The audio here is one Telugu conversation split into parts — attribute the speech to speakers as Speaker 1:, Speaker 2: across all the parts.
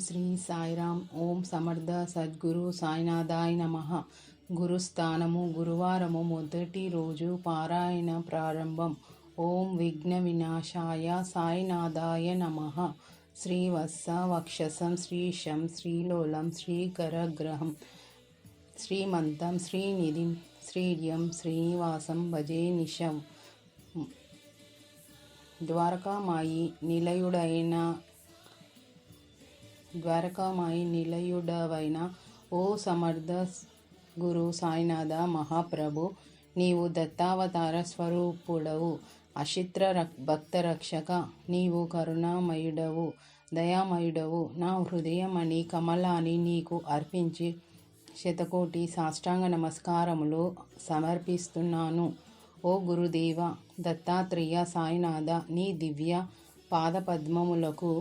Speaker 1: శ్రీ సాయిరామ్. ఓం సమర్థ సద్గురు సాయినాథాయ నమః. గురుస్థానము గురువారము మొదటి రోజు పారాయణ ప్రారంభం. ఓం విఘ్న వినాశాయ సాయినాథాయ నమః. శ్రీవత్స వక్షసం శ్రీశం శ్రీలోలం శ్రీకరగ్రహం శ్రీమంతం శ్రీనిధిం శ్రీర్యం శ్రీనివాసం భజే నిశం. ద్వారకామాయి నిలయుడవైన ఓ సమర్థ గురు సాయినాథ మహాప్రభు, నీవు దత్తావతార స్వరూపుడవు, అశిత్ర భక్తరక్షక, నీవు కరుణామయుడవు, దయామయుడవు. నా హృదయమణి కమలాన్ని నీకు అర్పించి శతకోటి సాష్టాంగ నమస్కారములు సమర్పిస్తున్నాను. ఓ గురుదేవ దత్తాత్రేయ సాయినాథ, నీ దివ్య పాదపద్మములకు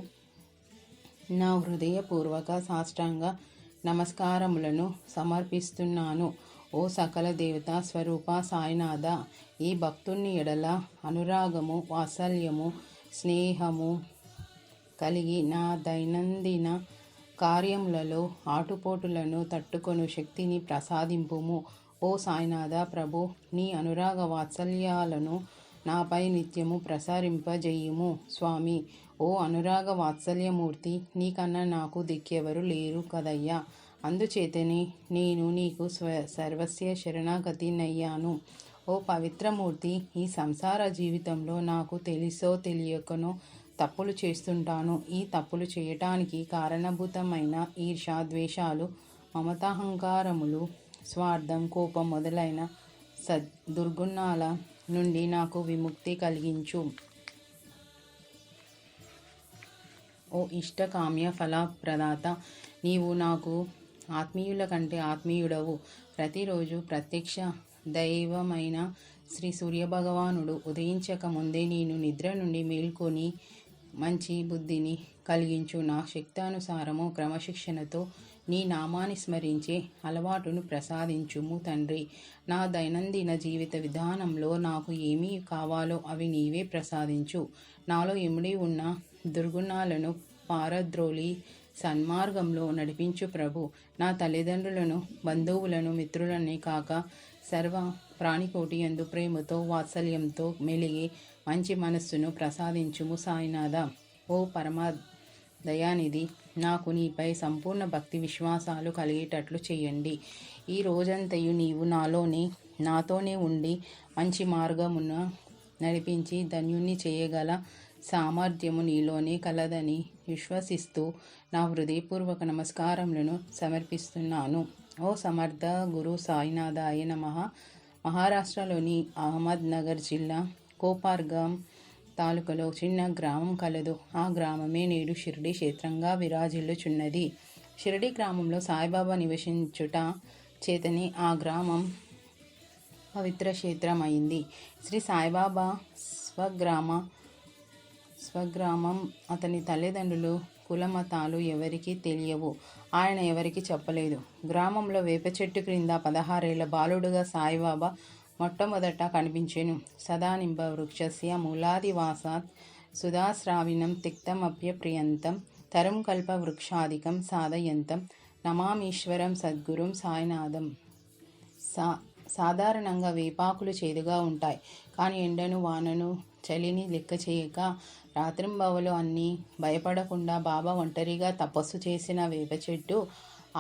Speaker 1: నా హృదయపూర్వక సాష్టాంగ నమస్కారములను సమర్పిస్తున్నాను. ఓ సకల దేవతా స్వరూప సాయినాథ, ఈ భక్తుని ఎడల అనురాగము, వాత్సల్యము, స్నేహము కలిగి నా దైనందిన కార్యములలో ఆటుపోటులను తట్టుకొను శక్తిని ప్రసాదింపుము. ఓ సాయినాథ ప్రభు, నీ అనురాగ వాత్సల్యాలను నాపై నిత్యము ప్రసరింపజేయుము స్వామి. ఓ అనురాగ వాత్సల్యమూర్తి, నీకన్నా నాకు దిక్కెవరు లేరు కదయ్యా. అందుచేతనే నేను నీకు సర్వస్య శరణాగతినయ్యాను. ఓ పవిత్రమూర్తి, ఈ సంసార జీవితంలో నాకు తెలిసో తెలియకనో తప్పులు చేస్తుంటాను. ఈ తప్పులు చేయటానికి కారణభూతమైన ఈర్ష, ద్వేషాలు, మమతాహంకారములు, స్వార్థం, కోపం మొదలైన దుర్గుణాల నుండి నాకు విముక్తి కలిగించు. ఓ ఇష్టకామ్య ఫలప్రదాత, నీవు నాకు ఆత్మీయుల కంటే ఆత్మీయుడవు. ప్రతిరోజు ప్రత్యక్ష దైవమైన శ్రీ సూర్యభగవానుడు ఉదయించక ముందే నేను నిద్ర నుండి మేల్కొని మంచి బుద్ధిని కలిగించు. నా శక్తానుసారము క్రమశిక్షణతో నీ నామాన్ని స్మరించే అలవాటును ప్రసాదించుము తండ్రి. నా దైనందిన జీవిత విధానంలో నాకు ఏమీ కావాలో అవి నీవే ప్రసాదించు. నాలో ఇమిడి ఉన్న దుర్గుణాలను పారద్రోలి సన్మార్గంలో నడిపించు ప్రభు. నా తల్లిదండ్రులను, బంధువులను, మిత్రులనే కాక సర్వ ప్రాణికోటి యందు ప్రేమతో, వాత్సల్యంతో మెలిగే మంచి మనస్సును ప్రసాదించుము సాయినాథ. ఓ పరమ దయానిధి, నాకు నీపై సంపూర్ణ భక్తి విశ్వాసాలు కలిగేటట్లు చేయండి. ఈ రోజంతయు నీవు నాతోనే ఉండి మంచి మార్గమున నడిపించి ధన్యుణ్ణి చేయగల సామర్థ్యము నీలోనే కలదని విశ్వసిస్తూ నా హృదయపూర్వక నమస్కారములను సమర్పిస్తున్నాను. ఓ సమర్థ గురు సాయినాథాయ నమః. మహారాష్ట్రలోని అహ్మద్ నగర్ జిల్లా కోపర్గాం తాలూకాలో చిన్న గ్రామం కలదు. ఆ గ్రామమే నేడు షిరిడి క్షేత్రంగా విరాజిల్లుచున్నది. షిరిడి గ్రామంలో సాయిబాబా నివసించుట చేతనే ఆ గ్రామం పవిత్ర క్షేత్రమైంది. శ్రీ సాయిబాబా స్వగ్రామం, అతని తల్లిదండ్రులు, కులమతాలు ఎవరికీ తెలియవు. ఆయన ఎవరికి చెప్పలేదు. గ్రామంలో వేప చెట్టు క్రింద 16 ఏళ్ల బాలుడుగా సాయిబాబా మొట్టమొదట కనిపించెను. సదానింబ వృక్షస్య మూలాదివాసాత్ సుధాశ్రావిణం తిక్తమప్యప్రియంతం తరం కల్ప వృక్షాధికం సాధయంతం నమామీశ్వరం సద్గురుం సాయినాథం. సాధారణంగా వేపాకులు చేదుగా ఉంటాయి. కానీ ఎండను, వానను, చలిని లెక్క చేయక రాత్రింబవలు అన్నీ భయపడకుండా బాబా ఒంటరిగా తపస్సు చేసిన వేప చెట్టు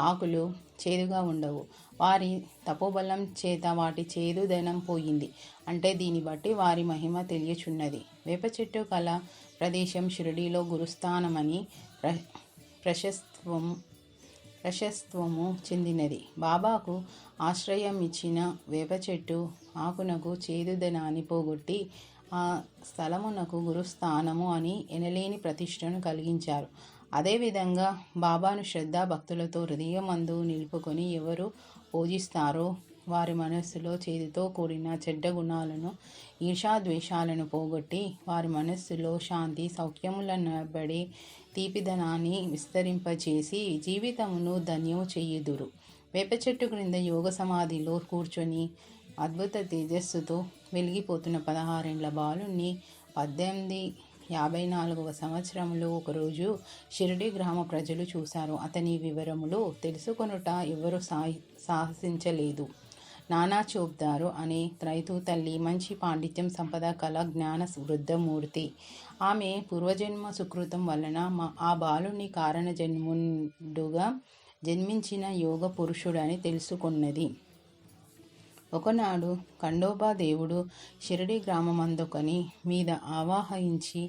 Speaker 1: ఆకులు చేదుగా ఉండవు. వారి తపోబలం చేత వాటి చేదుదనం పోయింది. అంటే దీన్ని బట్టి వారి మహిమ తెలియచున్నది. వేప చెట్టు కల ప్రదేశం షిరిడీలో గురుస్థానమని ప్రశస్తము చెందినది. బాబాకు ఆశ్రయం ఇచ్చిన వేప చెట్టు ఆకునకు చేదుదనాన్ని పోగొట్టి ఆ స్థలమునకు గురుస్థానము అని ఎనలేని ప్రతిష్టను కలిగించారు. అదేవిధంగా బాబాను శ్రద్ధా భక్తులతో హృదయమందు నిలుపుకొని ఎవరు పూజిస్తారో వారి మనస్సులో చేదుతో కూడిన చెడ్డ గుణాలను, ఈర్షాద్వేషాలను పోగొట్టి వారి మనస్సులో శాంతి, సౌఖ్యములనబడే తీపిదనాన్ని విస్తరింపచేసి జీవితమును ధన్యము చెయ్యుదురు. వేప చెట్టు క్రింద యోగ సమాధిలో కూర్చొని అద్భుత తేజస్సుతో వెలిగిపోతున్న 16 ఏళ్ల బాలుణ్ణి 18 54వ సంవత్సరంలో ఒకరోజు షిరిడి గ్రామ ప్రజలు చూశారు. అతని వివరములు తెలుసుకొనుట ఎవరు సాహసించలేదు. నానా చోప్దారు అనే రైతు తల్లి మంచి పాండిత్యం సంపద కల జ్ఞాన వృద్ధమూర్తి. ఆమె పూర్వజన్మ సుకృతం వలన ఆ బాలుని కారణ జన్ముడుగా జన్మించిన యోగ పురుషుడని తెలుసుకున్నది. ఒకనాడు ఖండోబా దేవుడు షిరిడి గ్రామమందొకని మీద ఆవాహించి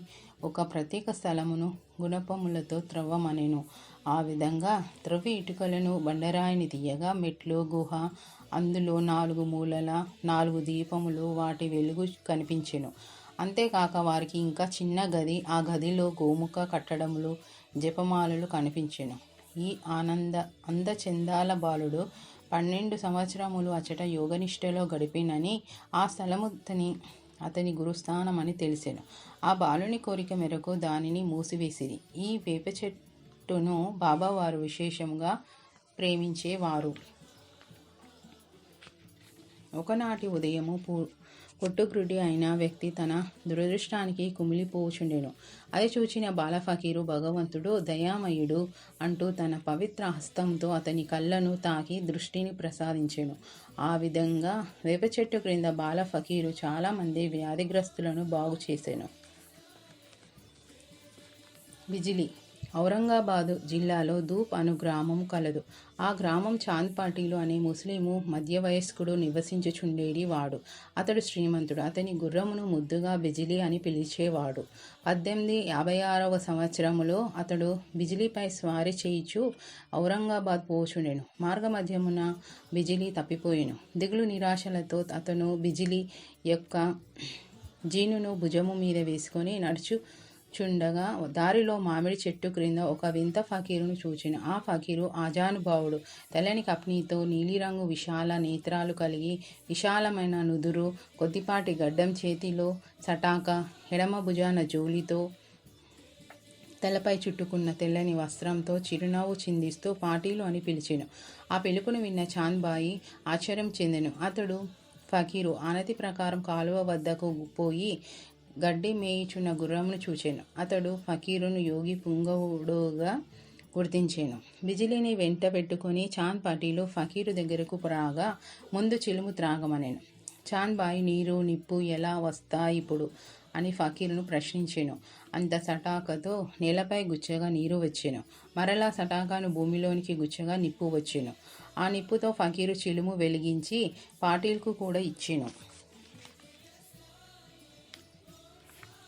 Speaker 1: ఒక ప్రత్యేక స్థలమును గుణపములతో త్రవ్వమనెను. ఆ విధంగా త్రవ్వి ఇటుకలను బండరాయిని తీయగా మెట్లు గుహ, అందులో 4 మూలల 4 దీపములు, వాటి వెలుగు కనిపించెను. అంతేకాక వారికి ఇంకా చిన్న గది, ఆ గదిలో గోముఖ కట్టడములు, జపమాలలు కనిపించెను. ఈ అందచందాల బాలుడు 12 సంవత్సరములు అచట యోగనిష్టలో గడిపినని ఆ స్థలము అతని గురుస్థానమని తెలిసెను. ఆ బాలుని కోరిక మేరకు దానిని మూసివేసిరి. ఈ వేప చెట్టును బాబావారు విశేషంగా ప్రేమించేవారు. ఒకనాటి ఉదయము పుట్టుగ్రుడ్డి అయిన వ్యక్తి తన దురదృష్టానికి కుమిలిపోచుండెను. అది చూచిన బాలఫకీరు భగవంతుడు దయామయుడు అంటూ తన పవిత్ర హస్తంతో అతని కళ్ళను తాకి దృష్టిని ప్రసాదించెను. ఆ విధంగా వేప చెట్టు క్రింద బాలఫకీరు చాలామంది వ్యాధిగ్రస్తులను బాగు చేసెను. బిజిలి ఔరంగాబాదు జిల్లాలో ధూప్ అను గ్రామం కలదు. ఆ గ్రామం చాంద్పాటీలు అనే ముస్లిము మధ్య వయస్కుడు నివసించుచుండేడి వాడు. అతడు శ్రీమంతుడు. అతని గుర్రమును ముద్దుగా బిజిలి అని పిలిచేవాడు. 1856వ సంవత్సరములో అతడు బిజిలిపై స్వారీ చేయిచు ఔరంగాబాద్ పోచుండెను. మార్గమధ్యమున బిజిలి తప్పిపోయెను. దిగులు నిరాశలతో అతను బిజిలి యొక్క జీనును భుజము మీద వేసుకొని నడుచుచుండగా దారిలో మామిడి చెట్టు క్రింద ఒక వింత ఫకీరును చూచెను. ఆ ఫకీరు ఆజానుభావుడు. తెల్లని కప్నీతో, నీలిరంగు విశాల నేత్రాలు కలిగి, విశాలమైన నుదురు, కొద్దిపాటి గడ్డం, చేతిలో సటాక, ఎడమ భుజాన జోలితో, తలపై చుట్టుకున్న తెల్లని వస్త్రంతో చిరునవ్వు చిందిస్తూ పాటీలు అని పిలిచెను. ఆ పిలుపును విన్న చాంద్బాయి ఆశ్చర్యం చెందెను. అతడు ఫకీరు ఆనతి ప్రకారం కాలువ వద్దకు పోయి గడ్డి మేయిచున్న గుర్రమును చూచెను. అతడు ఫకీరును యోగి పుంగవుడుగా గుర్తించెను. బిజిలిని వెంట పెట్టుకుని చాంద్ పాటీలు ఫకీరు దగ్గరకు రాగా ముందు చిలుము త్రాగమనెను. చాంద్బాయి నీరు నిప్పు ఎలా వస్తాయిప్పుడు అని ఫకీరును ప్రశ్నించెను. అంత సటాకతో నేలపై గుచ్చగా నీరు వచ్చెను. మరలా సటాకాను భూమిలోనికి గుచ్చగా నిప్పు వచ్చెను. ఆ నిప్పుతో ఫకీరు చిలుము వెలిగించి పాటీల్కు కూడా ఇచ్చెను.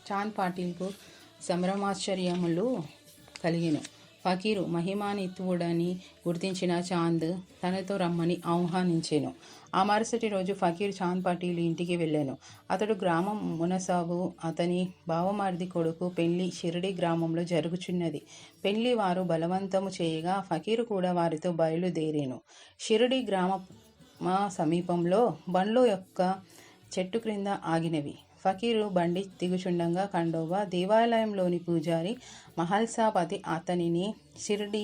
Speaker 1: చాంద్ పాటీల్కు సంభ్రమాశ్చర్యములు కలిగెను. ఫకీరు మహిమాన్వితుడని గుర్తించిన చాంద్ తనతో రమ్మని ఆహ్వానించెను. ఆ మరుసటి రోజు ఫకీరు చాంద్ పాటీలు ఇంటికి వెళ్ళాను. అతడు గ్రామం మునసాబు. అతని బావమరిది కొడుకు పెళ్లి షిరిడి గ్రామంలో జరుగుచున్నది. పెళ్లి వారు బలవంతము చేయగా ఫకీరు కూడా వారితో బయలుదేరేను. షిరిడి గ్రామ సమీపంలో బండ్లు యొక్క చెట్టు క్రింద ఆగినవి. ఫకీరు బండి దిగుచుండగా ఖండోబా దేవాలయంలోని పూజారి మహల్సాపతి అతనిని షిరిడి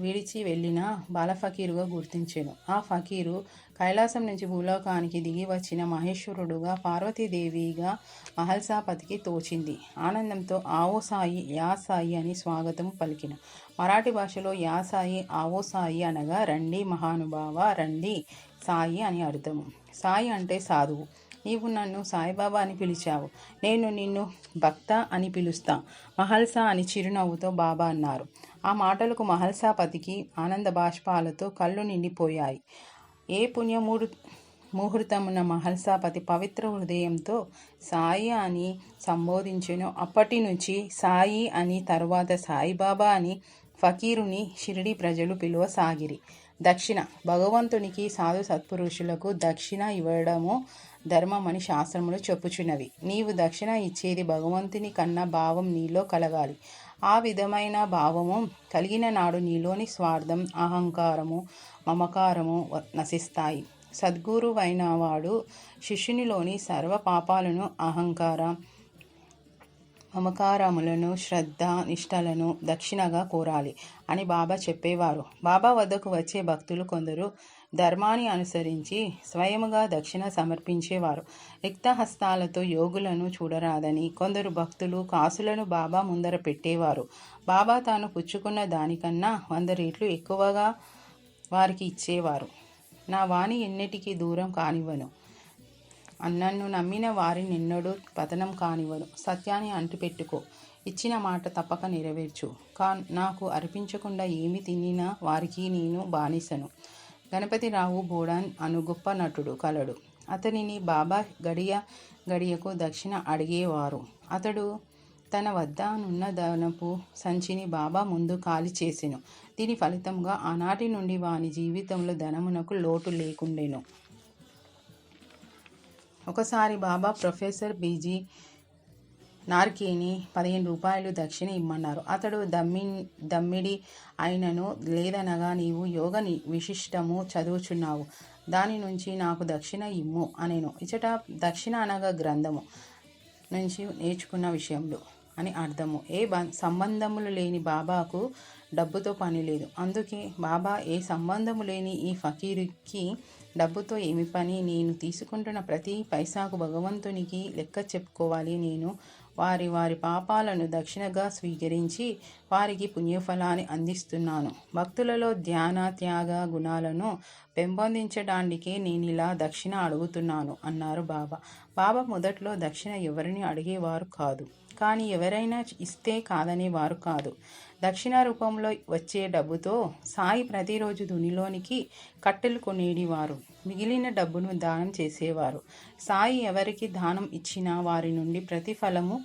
Speaker 1: విడిచి వెళ్ళిన బాలఫకీరుగా గుర్తించెను. ఆ ఫకీరు కైలాసం నుంచి భూలోకానికి దిగి వచ్చిన మహేశ్వరుడుగా, పార్వతీదేవిగా మహల్సాపతికి తోచింది. ఆనందంతో ఆవో సాయి, యా సాయి అని స్వాగతం పలికిన. మరాఠీ భాషలో యా సాయి, ఆవో సాయి అనగా రండి మహానుభావ, రండి సాయి అని అర్థము. సాయి అంటే సాధువు. నీవు నన్ను సాయిబాబా అని పిలిచావు, నేను నిన్ను భక్త అని పిలుస్తా, మహల్సా అని చిరునవ్వుతో బాబా అన్నారు. ఆ మాటలకు మహల్సాపతికి ఆనంద బాష్పాలతో కళ్ళు నిండిపోయాయి. ఏ ముహూర్తమున మహల్సాపతి పవిత్ర హృదయంతో సాయి అని సంబోధించెనో అప్పటి నుంచి సాయి అని, తరువాత సాయిబాబా అని ఫకీరుని షిరిడి ప్రజలు పిలువసాగిరి. దక్షిణ భగవంతునికి, సాధు సత్పురుషులకు దక్షిణ ఇవ్వడము ధర్మమని శాస్త్రములు చెప్పుచున్నవి. నీవు దక్షిణ ఇచ్చేది భగవంతుని కన్న భావం నీలో కలగాలి. ఆ విధమైన భావము కలిగిన నాడు నీలోని స్వార్థం, అహంకారము, మమకారము నశిస్తాయి. సద్గురువైన వాడు శిష్యునిలోని సర్వ పాపాలను, అహంకార మమకారములను, శ్రద్ధ నిష్టలను దక్షిణగా కోరాలి అని బాబా చెప్పేవారు. బాబా వద్దకు వచ్చే భక్తులు కొందరు ధర్మాన్ని అనుసరించి స్వయముగా దక్షిణ సమర్పించేవారు. రిక్తహస్తాలతో యోగులను చూడరాదని కొందరు భక్తులు కాసులను బాబా ముందర పెట్టేవారు. బాబా తాను పుచ్చుకున్న దానికన్నా 100 రెట్లు ఎక్కువగా వారికి ఇచ్చేవారు. నా వాణి ఎన్నిటికీ దూరం కానివ్వను, నన్ను నమ్మిన వారిని ఎన్నడూ పతనం కానివ్వను. సత్యాన్ని అంటిపెట్టుకో, ఇచ్చిన మాట తప్పక నెరవేర్చు. నాకు అర్పించకుండా ఏమి తినినా వారికి నేను బానిసను. గణపతిరావు బోడాన్ అను గొప్ప నటుడు కలడు. అతనిని బాబా గడియకు దక్షిణ అడిగేవారు. అతడు తన వద్ద నున్న ధనపు సంచిని బాబా ముందు ఖాళీ చేసెను. దీని ఫలితంగా ఆనాటి నుండి వాని జీవితంలో ధనమునకు లోటు లేకుండెను. ఒకసారి బాబా ప్రొఫెసర్ బీజీ నార్కేని 15 రూపాయలు దక్షిణ ఇమ్మన్నారు. అతడు దమ్మిడి అయినను లేదనగా, నీవు యోగ విశిష్టము చదువుచున్నావు, దాని నుంచి నాకు దక్షిణ ఇమ్ము అనేను. ఇచట దక్షిణ అనగా గ్రంథము నుంచి నేర్చుకున్న విషయంలో అని అర్థము. ఏ సంబంధములు లేని బాబాకు డబ్బుతో పని లేదు. అందుకే బాబా ఏ సంబంధము లేని ఈ ఫకీరుకి డబ్బుతో ఏమి పని, నేను తీసుకుంటున్న ప్రతి పైసాకు భగవంతునికి లెక్క చెప్పుకోవాలి. నేను వారి పాపాలను దక్షిణగా స్వీకరించి వారికి పుణ్యఫలాన్ని అందిస్తున్నాను. భక్తులలో ధ్యాన త్యాగ గుణాలను పెంపొందించడానికే నేను ఇలా దక్షిణ అడుగుతున్నాను అన్నారు బాబా. బాబా మొదట్లో దక్షిణ ఎవరిని అడిగేవారు కాదు, కానీ ఎవరైనా ఇస్తే కాదనేవారు కాదు. దక్షిణ రూపంలో వచ్చే డబ్బుతో సాయి ప్రతిరోజు దునిలోనికి కట్టెలు కొనేడివారు. మిగిలిన డబ్బును దానం చేసేవారు. సాయి ఎవరికి దానం ఇచ్చినా వారి నుండి ప్రతిఫలము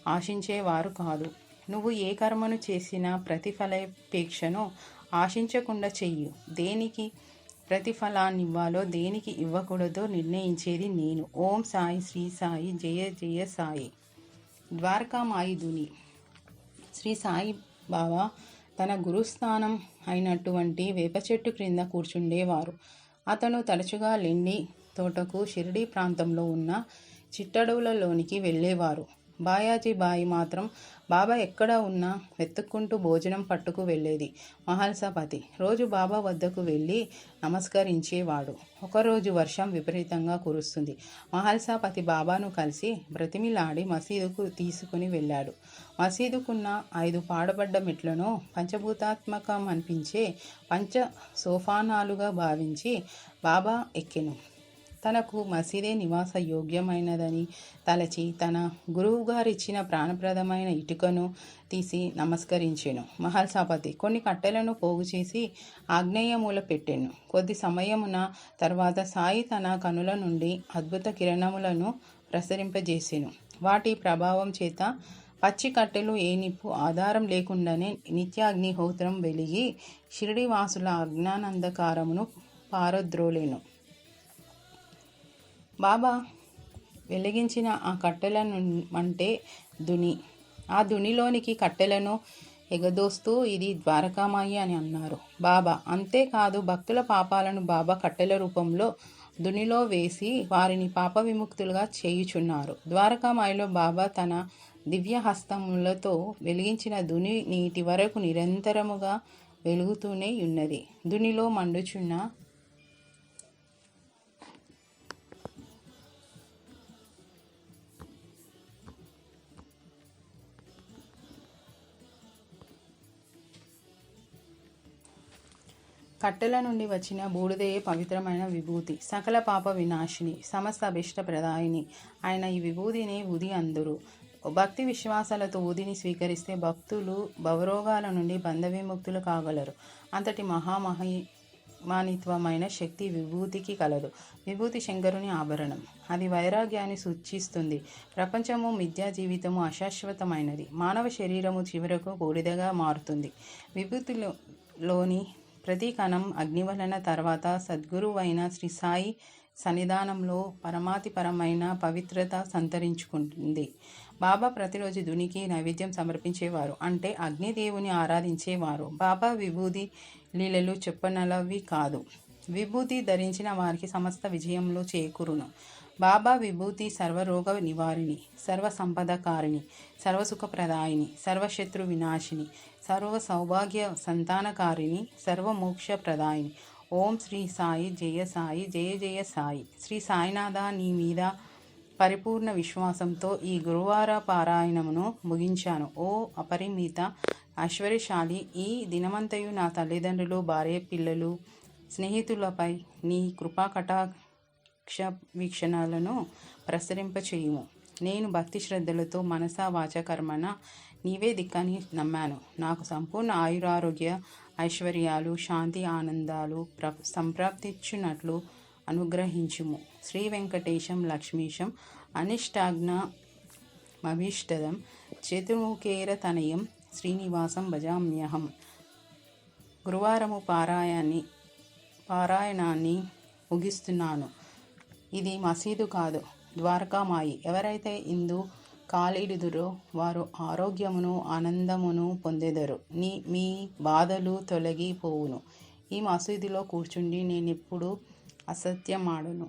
Speaker 1: ఆశించేవారు కాదు. నువ్వు ఏ కర్మను చేసినా ప్రతిఫలాపేక్షను ఆశించకుండా చెయ్యు. దేనికి ప్రతిఫలాన్నివ్వాలో దేనికి ఇవ్వకూడదో నిర్ణయించేది నేను. ఓం సాయి, శ్రీ సాయి, జయ జయ సాయి. ద్వారకామాయి దుని. శ్రీ సాయి బాబా తన గురుస్థానం అయినటువంటి వేప చెట్టు క్రింద కూర్చుండేవారు. అతను తరచుగా లెండి తోటకు షిరిడీ ప్రాంతంలో ఉన్న చిట్టడవులలోనికి వెళ్ళేవారు. బాయాజీ బాయి మాత్రం బాబా ఎక్కడ ఉన్నా వెతుక్కుంటూ భోజనం పట్టుకు వెళ్ళేది. మహల్సాపతి రోజు బాబా వద్దకు వెళ్ళి నమస్కరించేవాడు. ఒకరోజు వర్షం విపరీతంగా కురుస్తుంది. మహల్సాపతి బాబాను కలిసి బ్రతిమిలాడి మసీదుకు తీసుకుని వెళ్ళాడు. మసీదుకున్న 5 పాడబడ్డ మెట్లను పంచభూతాత్మకం అనిపించే పంచ సోపానాలుగా భావించి బాబా ఎక్కెను. తనకు మసీదే నివాస యోగ్యమైనదని తలచి తన గురువుగారిచ్చిన ప్రాణప్రదమైన ఇటుకను తీసి నమస్కరించెను. మహల్సాపతి కొన్ని కట్టెలను పోగు చేసి ఆగ్నేయమూల పెట్టెను. కొద్ది సమయమున తర్వాత సాయి తన కనుల నుండి అద్భుత కిరణములను ప్రసరింపజేసెను. వాటి ప్రభావం చేత పచ్చి కట్టెలు ఏ నిప్పు ఆధారం లేకుండానే నిత్యాగ్నిహోత్రం వెలిగి షిరిడివాసుల అజ్ఞానంధకారమును పారద్రోలెను. బాబా వెలిగించిన ఆ కట్టెలను అంటే దుని. ఆ దునిలోనికి కట్టెలను ఎగదోస్తూ ఇది ద్వారకామాయి అని అన్నారు బాబా. అంతేకాదు, భక్తుల పాపాలను బాబా కట్టెల రూపంలో దునిలో వేసి వారిని పాప విముక్తులుగా చేయుచున్నారు. ద్వారకామాయిలో బాబా తన దివ్య హస్తములతో వెలిగించిన దుని నీటి వరకు నిరంతరముగా వెలుగుతూనే ఉన్నది. దునిలో మండుచున్న కట్టెల నుండి వచ్చిన బూడిదయే పవిత్రమైన విభూతి, సకల పాప వినాశిని, సమస్త అభిష్ట ప్రదాయిని ఆయన ఈ విభూతిని ఉది అందురు. భక్తి విశ్వాసాలతో ఊదిని స్వీకరిస్తే భక్తులు భవరోగాల నుండి బంధ విముక్తులు కాగలరు. అంతటి మహామహిమానిత్వమైన శక్తి విభూతికి కలదు. విభూతి శంకరుని ఆభరణం. అది వైరాగ్యాన్ని సూచిస్తుంది. ప్రపంచము మిథ్యా, జీవితము అశాశ్వతమైనది. మానవ శరీరము చివరకు బూడిదగా మారుతుంది. విభూతిలోని ప్రతి కణం అగ్ని వలన తర్వాత సద్గురువైన శ్రీ సాయి సన్నిధానంలో పరమాతిపరమైన పవిత్రత సంతరించుకుంటుంది. బాబా ప్రతిరోజు దునికి నైవేద్యం సమర్పించేవారు, అంటే అగ్నిదేవుని ఆరాధించేవారు. బాబా విభూతి లీలలు చెప్పనలవి కాదు. విభూతి ధరించిన వారికి సమస్త విజయంలో చేకూరును. బాబా విభూతి సర్వరోగ నివారిణి, సర్వ సంపదకారిణి, సర్వసుఖప్రదాయిని, సర్వశత్రు వినాశిని, సర్వ సౌభాగ్య సంతానకారిణి, సర్వమోక్ష ప్రదాయిని. ఓం శ్రీ సాయి జయ సాయి జయ జయ సాయి. శ్రీ సాయినాథ, నీ మీద పరిపూర్ణ విశ్వాసంతో ఈ గురువార పారాయణమును ముగించాను. ఓ అపరిమిత ఐశ్వర్యశాలి, ఈ దినమంతయు నా తల్లిదండ్రులు, భార్య, పిల్లలు, స్నేహితులపై నీ కృపా కటాక్ష వీక్షణాలను ప్రసరింపచేయుము. నేను భక్తి శ్రద్ధలతో మనస వాచ కర్మణ నీవే దిక్కని నమ్మాను. నాకు సంపూర్ణ ఆయురారోగ్య ఐశ్వర్యాలు, శాంతి, ఆనందాలు సంప్రాప్తించున్నట్లు అనుగ్రహించుము. శ్రీ వెంకటేశం లక్ష్మీశం అనిష్టాజ్ఞమభీష్టదం చతుర్ముఖేర తనయం శ్రీనివాసం భజామ్యహం. గురువారము పారాయణాన్ని ముగిస్తున్నాను. ఇది మసీదు కాదు, ద్వారకామాయి. ఎవరైతే ఇందు కాలిడుదురో వారు ఆరోగ్యమును ఆనందమును పొందెదరు. మీ బాధలు తొలగిపోవును. ఈ మసీదులో కూర్చుండి నేనెప్పుడు అసత్యమాడను.